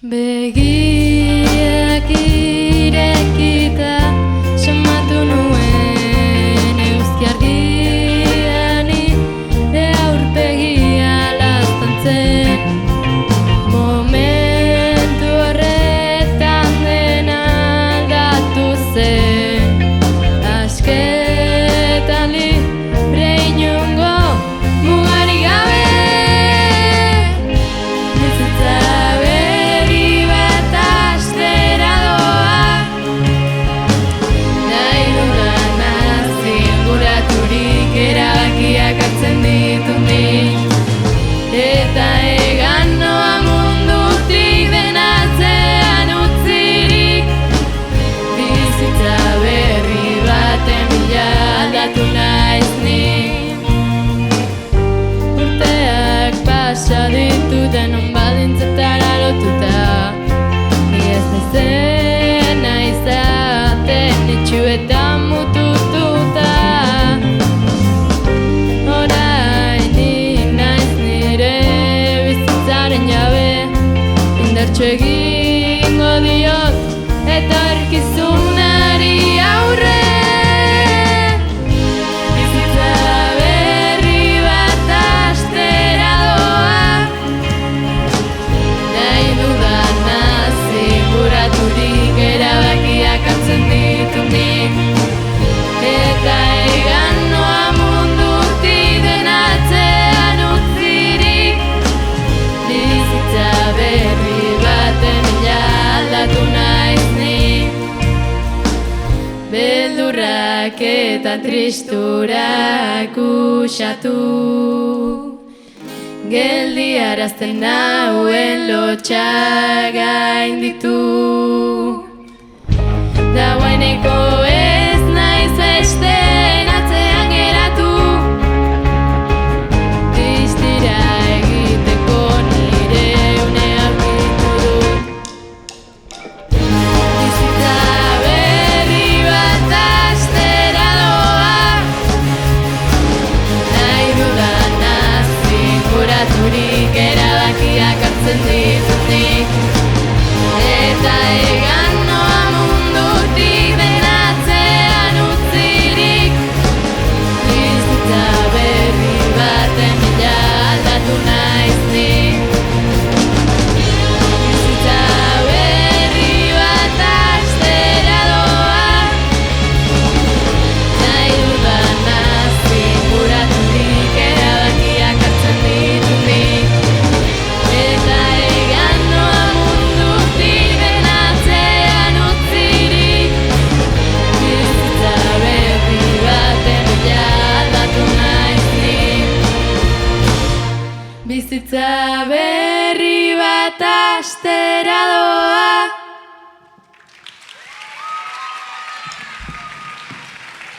Begiak irekita somatu nuen eguzki argian nire aurpegia laztan zen. Momentu horretan dena aldatu zen. Asketan libre inongo mugarik gabe. Bizitza berri bat hastera doa. Nahi dudanaz zinguraturik erabakiak hartzen ditut nik. Eta egan noa mundutik dena atzean utzirik. Bizitza berri baten bila aldatu naiz nik. Urteak pasa ditut denon baldintzetara lotuta. Ni ez naizena izaten itxuetan mutututa. Orain ni naiz nire bizitzaren jabe. Indartxo egingo diot etorkizunari aurre. Bizitza berri bat hastera doa. Nahi dudanaz zinguraturik erabakiak hartzen ditut nik. Eta egan noa mundutik dena atzean utzirik. Bizitza berri baten bila aldatu naiz nik. Beldurrak eta tristurak usatu. Geldiarazten nauen lotxa gainditu. Dagoeneko ez naiz besteen atzean geratu. Distira egiteko nire unea aurkitu dut. Bizitza berri bat hastera doa. Nahi dudanaz zinguraturik erabakiak hartzen ditut nik. Eta egan noa mundutik dena atzean utzirik. Bizitza berri baten bila aldatu naiz nik. Bizitza berri bat hastera doa. Nahi dudanaz zinguraturik erabakiak hartzen ditut nik. Eta egan noa mundutik dena atzean utzirik. Bizitza berri baten bila aldatu naiz nik. Bizitza berri bat hastera